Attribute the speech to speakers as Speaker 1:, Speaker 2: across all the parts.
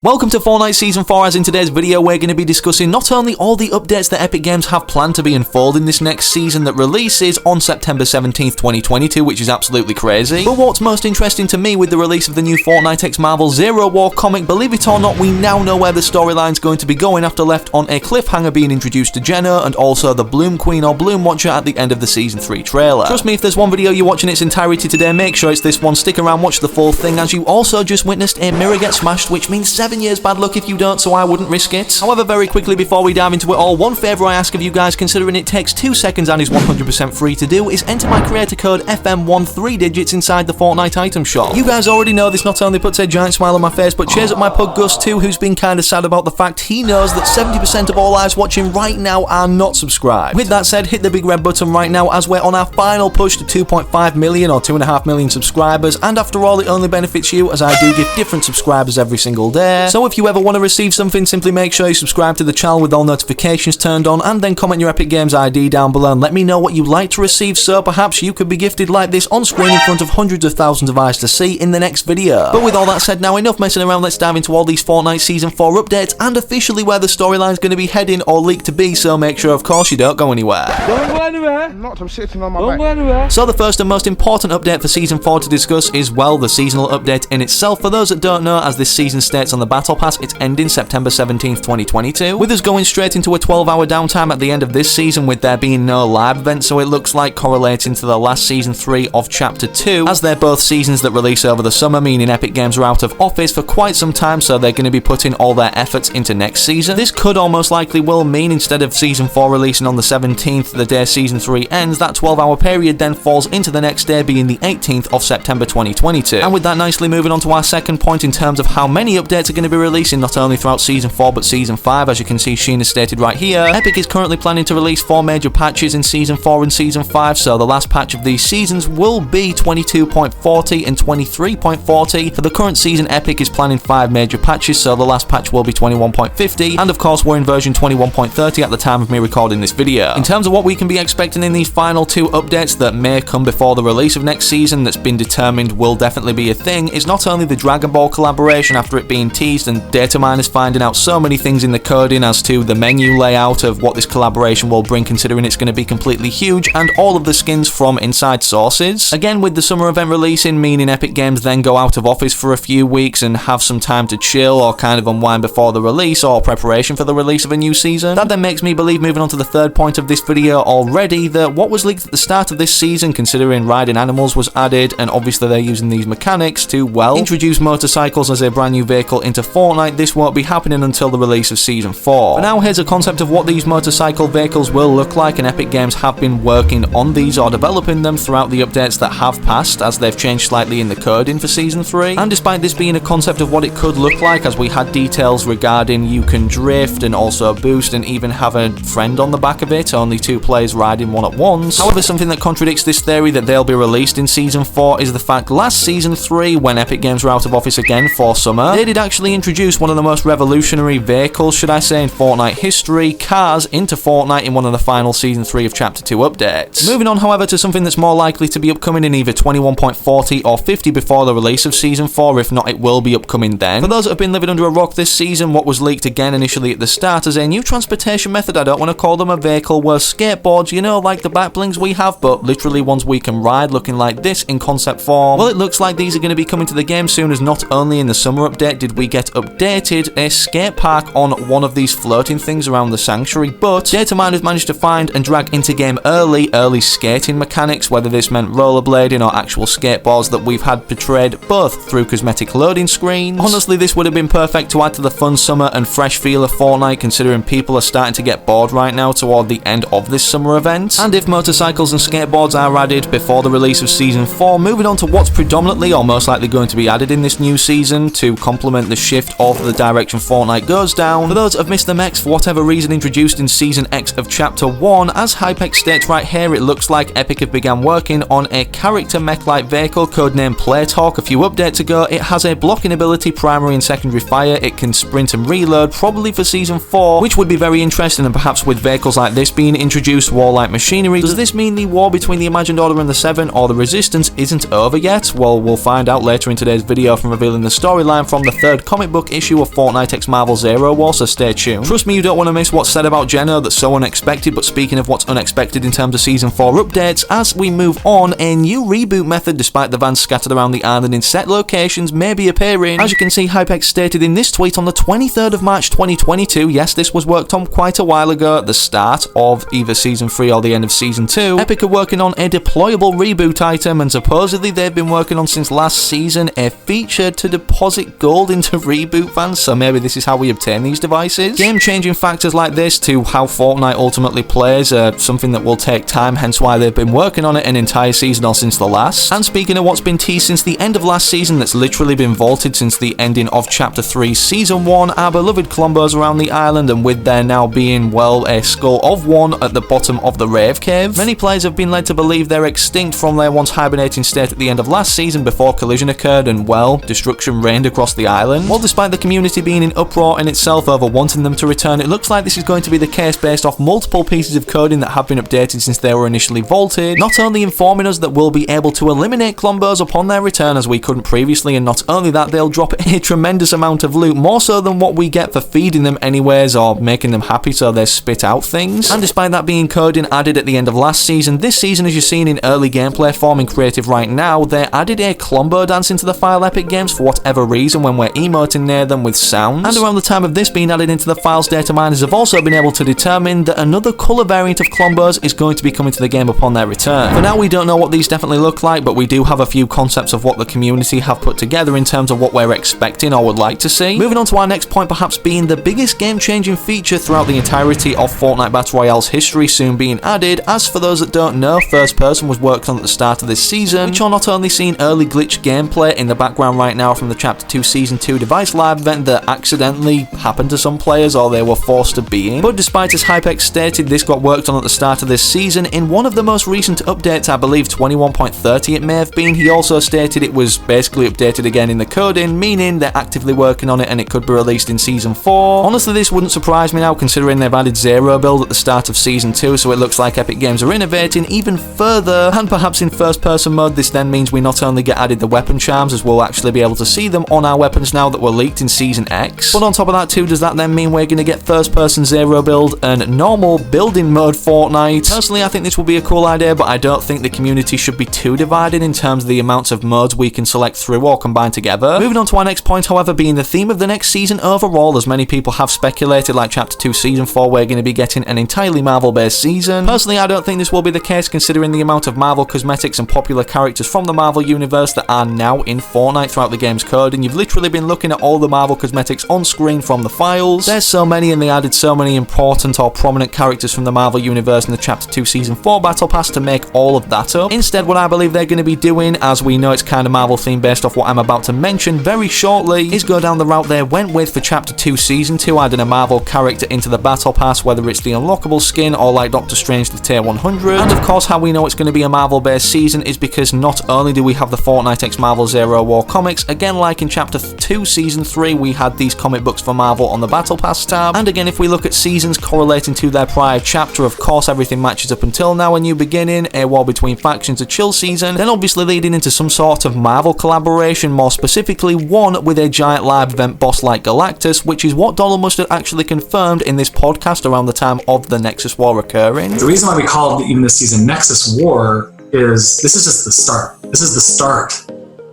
Speaker 1: Welcome to Fortnite Season 4, as in today's video we're going to be discussing not only all the updates that Epic Games have planned to be unfolding this next season that releases on September 17th, 2022, which is absolutely crazy, but what's most interesting to me with the release of the new Fortnite X Marvel Zero War comic, believe it or not, we now know where the storyline's going to be going after left on a cliffhanger being introduced to Jenna and also the Bloom Queen or Bloom Watcher at the end of the Season 3 trailer. Trust me, if there's one video you're watching its entirety today, make sure it's this one. Stick around, watch the full thing, as you also just witnessed a mirror get smashed, which means 7 years bad luck if you don't, so I wouldn't risk it. However, very quickly before we dive into it all, one favour I ask of you guys, considering it takes 2 seconds and is 100% free to do, is enter my creator code FM1 3 digits inside the Fortnite item shop. You guys already know this not only puts a giant smile on my face, but cheers up my pug Gus too, who's been kinda sad about the fact he knows that 70% of all eyes watching right now are not subscribed. With that said, hit the big red button right now as we're on our final push to 2.5 million or 2.5 million subscribers, and after all, it only benefits you as I do give different subscribers every single day. So if you ever want to receive something, simply make sure you subscribe to the channel with all notifications turned on, and then comment your Epic Games ID down below and let me know what you'd like to receive, so perhaps you could be gifted like this on screen in front of hundreds of thousands of eyes to see in the next video. But with all that said now, enough messing around, let's dive into all these Fortnite Season 4 updates and officially where the storyline's going to be heading or leaked to be, so make sure of course you don't go anywhere.
Speaker 2: Don't go anywhere. I'm not, I'm sitting on my back. Don't go anywhere.
Speaker 1: So the first and most important update for Season 4 to discuss is, well, the seasonal update in itself. For those that don't know, as this season states on the Battle Pass, it's ending September 17th, 2022, with us going straight into a 12-hour downtime at the end of this season with there being no live event, so it looks like correlating to the last Season 3 of Chapter 2, as they're both seasons that release over the summer, meaning Epic Games are out of office for quite some time, so they're going to be putting all their efforts into next season. This could almost likely will mean, instead of Season 4 releasing on the 17th, the day Season 3 ends, that 12-hour period then falls into the next day, being the 18th of September 2022. And with that, nicely moving on to our second point in terms of how many updates are going to be releasing not only throughout Season 4 but Season 5, as you can see Sheen has stated right here. Epic is currently planning to release 4 major patches in Season 4 and Season 5, so the last patch of these seasons will be 22.40 and 23.40. For the current season, Epic is planning 5 major patches, so the last patch will be 21.50, and of course we're in version 21.30 at the time of me recording this video. In terms of what we can be expecting in these final 2 updates that may come before the release of next season, that's been determined will definitely be a thing, is not only the Dragon Ball collaboration after it being teased and data miners finding out so many things in the coding as to the menu layout of what this collaboration will bring, considering it's going to be completely huge, and all of the skins from inside sources. Again, with the summer event releasing, meaning Epic Games then go out of office for a few weeks and have some time to chill or kind of unwind before the release or preparation for the release of a new season. That then makes me believe, moving on to the third point of this video already, that what was leaked at the start of this season, considering riding animals was added, and obviously they're using these mechanics to, well, introduce motorcycles as a brand new vehicle into Fortnite, this won't be happening until the release of Season 4. But now here's a concept of what these motorcycle vehicles will look like, and Epic Games have been working on these or developing them throughout the updates that have passed, as they've changed slightly in the coding for Season 3. And despite this being a concept of what it could look like, as we had details regarding you can drift and also boost and even have a friend on the back of it, only 2 players riding one at once. However, something that contradicts this theory that they'll be released in Season 4 is the fact last Season 3, when Epic Games were out of office again for summer, they did actually introduce one of the most revolutionary vehicles, should I say, in Fortnite history, cars, into Fortnite in one of the final Season 3 of Chapter 2 updates. Moving on, however, to something that's more likely to be upcoming in either 21.40 or 50 before the release of Season 4, if not it will be upcoming then. For those that have been living under a rock this season, what was leaked again initially at the start as a new transportation method, I don't want to call them a vehicle, were skateboards, you know, like the back blings we have, but literally ones we can ride, looking like this in concept form. Well, it looks like these are going to be coming to the game soon, as not only in the summer update did we get updated a skate park on one of these floating things around the sanctuary, but data miners managed to find and drag into game early skating mechanics, whether this meant rollerblading or actual skateboards that we've had portrayed both through cosmetic loading screens. Honestly, this would have been perfect to add to the fun summer and fresh feel of Fortnite, considering people are starting to get bored right now toward the end of this summer event. And if motorcycles and skateboards are added before the release of Season 4, moving on to what's predominantly or most likely going to be added in this new season to complement the shift of the direction Fortnite goes down. For those that have missed the mechs for whatever reason introduced in Season X of Chapter 1, as Hypex states right here, it looks like Epic have began working on a character mech-like vehicle codenamed Playtalk a few updates ago. It has a blocking ability, primary and secondary fire, it can sprint and reload, probably for Season 4, which would be very interesting, and perhaps with vehicles like this being introduced, warlike machinery, does this mean the war between the Imagined Order and the Seven or the Resistance isn't over yet? Well, we'll find out later in today's video from revealing the storyline from the third comic book issue of Fortnite X Marvel Zero War, so stay tuned. Trust me, you don't want to miss what's said about Jenna that's so unexpected, but speaking of what's unexpected in terms of Season 4 updates, as we move on, a new reboot method, despite the vans scattered around the island in set locations, may be appearing. As you can see, Hypex stated in this tweet on the 23rd of March 2022, yes, this was worked on quite a while ago at the start of either Season 3 or the end of Season 2. Epic are working on a deployable reboot item, and supposedly they've been working on since last season a feature to deposit gold into reboot vans, so maybe this is how we obtain these devices. Game-changing factors like this to how Fortnite ultimately plays are something that will take time, hence why they've been working on it an entire season or since the last. And speaking of what's been teased since the end of last season that's literally been vaulted since the ending of Chapter 3 Season 1, our beloved Clonburs around the island, and with there now being, well, a skull of one at the bottom of the Rave Cave. Many players have been led to believe they're extinct from their once hibernating state at the end of last season before collision occurred and, well, destruction reigned across the island. Well, despite the community being in uproar in itself over wanting them to return, it looks like this is going to be the case based off multiple pieces of coding that have been updated since they were initially vaulted, not only informing us that we'll be able to eliminate Clonburs upon their return as we couldn't previously, and not only that, they'll drop a tremendous amount of loot, more so than what we get for feeding them anyways or making them happy so they spit out things. And despite that being coding added at the end of last season, this season, as you're seeing in early gameplay form in creative right now, they added a Clonbur dance into the file Epic Games for whatever reason when we're emoting near them with sounds. And around the time of this being added into the files, data miners have also been able to determine that another colour variant of Clonburs is going to be coming to the game upon their return. For now, we don't know what these definitely look like, but we do have a few concepts of what the community have put together in terms of what we're expecting or would like to see. Moving on to our next point, perhaps being the biggest game-changing feature throughout the entirety of Fortnite Battle Royale's history soon being added. As for those that don't know, First Person was worked on at the start of this season, which are not only seeing early glitch gameplay in the background right now from the Chapter 2 Season 2 device live event that accidentally happened to some players or they were forced to be in. But despite, as Hypex stated, this got worked on at the start of this season, in one of the most recent updates, I believe 21.30 it may have been, he also stated it was basically updated again in the coding, meaning they're actively working on it and it could be released in Season 4. Honestly, this wouldn't surprise me now, considering they've added Zero build at the start of Season 2, so it looks like Epic Games are innovating even further, and perhaps in first person mode this then means we not only get added the weapon charms, as we'll actually be able to see them on our weapons now that were leaked in Season X, but on top of that too, does that then mean we're going to get first person Zero build and normal building mode Fortnite? Personally, I think this will be a cool idea, but I don't think the community should be too divided in terms of the amounts of modes we can select through or combine together. Moving on to our next point, however, being the theme of the next season overall, as many people have speculated, like Chapter 2 Season 4, we're going to be getting an entirely Marvel-based season. Personally, I don't think this will be the case, considering the amount of Marvel cosmetics and popular characters from the Marvel universe that are now in Fortnite throughout the game's code, and you've literally been looking at all the Marvel cosmetics on screen from the files. There's so many, and they added so many important or prominent characters from the Marvel universe in the Chapter 2 Season 4 Battle Pass to make all of that up. Instead, what I believe they're going to be doing, as we know it's kind of Marvel themed based off what I'm about to mention very shortly, is go down the route they went with for Chapter 2 Season 2, adding a Marvel character into the Battle Pass, whether it's the unlockable skin or like Doctor Strange the Tier 100. And of course, how we know it's going to be a Marvel based season is because not only do we have the Fortnite X Marvel Zero War comics, again like in Chapter 2 Season 3 we had these comic books for Marvel on the Battle Pass tab, and again if we look at seasons correlating to their prior chapter, of course everything matches up until now, a new beginning, a war between factions, a chill season, then obviously leading into some sort of Marvel collaboration, more specifically one with a giant live event boss like Galactus, which is what Dollar Mustard actually confirmed in this podcast around the time of the Nexus War occurring.
Speaker 3: The reason why we called even this season Nexus War is this is just the start. This is the start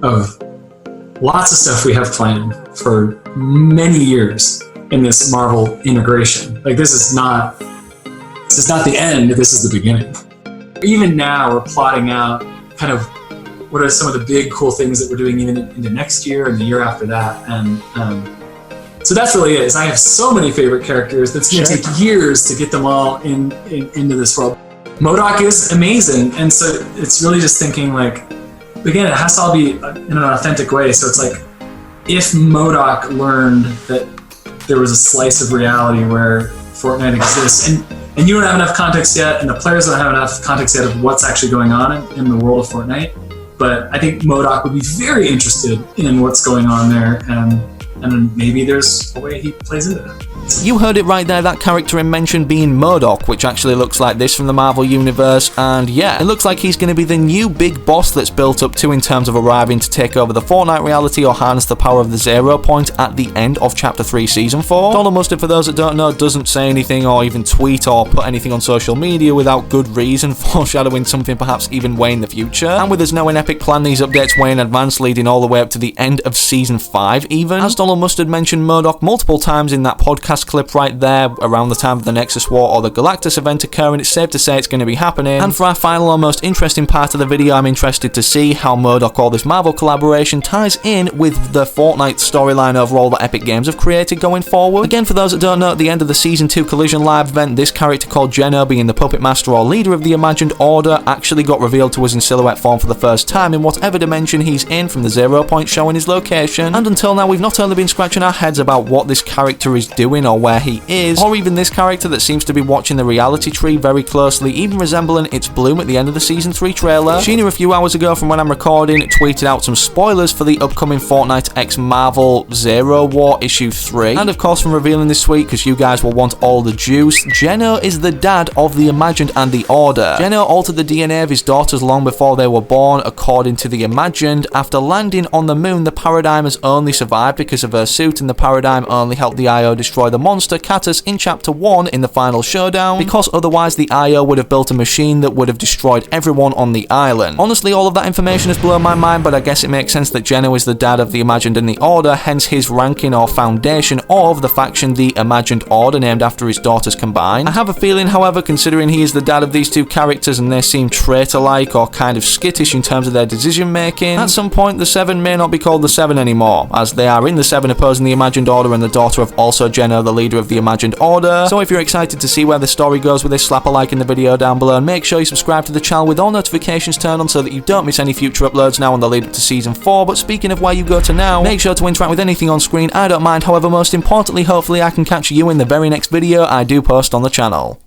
Speaker 3: of lots of stuff we have planned for many years in this Marvel integration. Like this is not the end, this is the beginning. Even now we're plotting out kind of what are some of the big cool things that we're doing even into next year and the year after that. And so that's really it. Is I have so many favorite characters that's going to take years to get them all into this world. MODOK is amazing, and so it's really just thinking like, again, it has to all be in an authentic way. So it's like, if MODOK learned that there was a slice of reality where Fortnite exists, and you don't have enough context yet, and the players don't have enough context yet of what's actually going on in the world of Fortnite, but I think MODOK would be very interested in what's going on there, and and maybe there's a way he plays into that.
Speaker 1: You heard it right there, that character in mention being MODOK, which actually looks like this from the Marvel Universe, and yeah, it looks like he's going to be the new big boss that's built up to in terms of arriving to take over the Fortnite reality or harness the power of the 0 point at the end of Chapter 3 Season 4. Donald Mustard, for those that don't know, doesn't say anything or even tweet or put anything on social media without good reason, foreshadowing something perhaps even way in the future, and with us knowing Epic plan these updates way in advance, leading all the way up to the end of Season 5 even. As Donald Mustard mentioned MODOK multiple times in that podcast clip right there around the time of the Nexus War or the Galactus event occurring, it's safe to say it's going to be happening. And for our final or most interesting part of the video, I'm interested to see how MODOK or this Marvel collaboration ties in with the Fortnite storyline overall that Epic Games have created going forward. Again, for those that don't know, at the end of the Season 2 Collision Live event, this character called Geno, being the puppet master or leader of the Imagined Order, actually got revealed to us in silhouette form for the first time in whatever dimension he's in, from the 0 point showing his location. And until now, we've not only been scratching our heads about what this character is doing or where he is, or even this character that seems to be watching the reality tree very closely, even resembling its bloom at the end of the Season 3 trailer. Sheena, a few hours ago from when I'm recording, tweeted out some spoilers for the upcoming Fortnite X Marvel Zero War Issue 3. And of course, from revealing this week, because you guys will want all the juice, Geno is the dad of the Imagined and the Order. Geno altered the DNA of his daughters long before they were born, according to the Imagined. After landing on the moon, the Paradigm has only survived because of her suit, and the Paradigm only helped the IO destroy the monster Catus in Chapter 1 in the final showdown, because otherwise the IO would have built a machine that would have destroyed everyone on the island. Honestly, all of that information has blown my mind, but I guess it makes sense that Geno is the dad of the Imagined and the Order, hence his ranking or foundation of the faction the Imagined Order, named after his daughters combined. I have a feeling, however, considering he is the dad of these two characters and they seem traitor-like or kind of skittish in terms of their decision making, at some point the Seven may not be called the Seven anymore, as they are in the Seven opposing the Imagined Order and the daughter of also Geno, the leader of the Imagined Order. So if you're excited to see where the story goes with this, slap a like in the video down below and make sure you subscribe to the channel with all notifications turned on so that you don't miss any future uploads now on the lead up to Season 4. But speaking of where you go to now, make sure to interact with anything on screen, I don't mind. However, most importantly, hopefully I can catch you in the very next video I do post on the channel.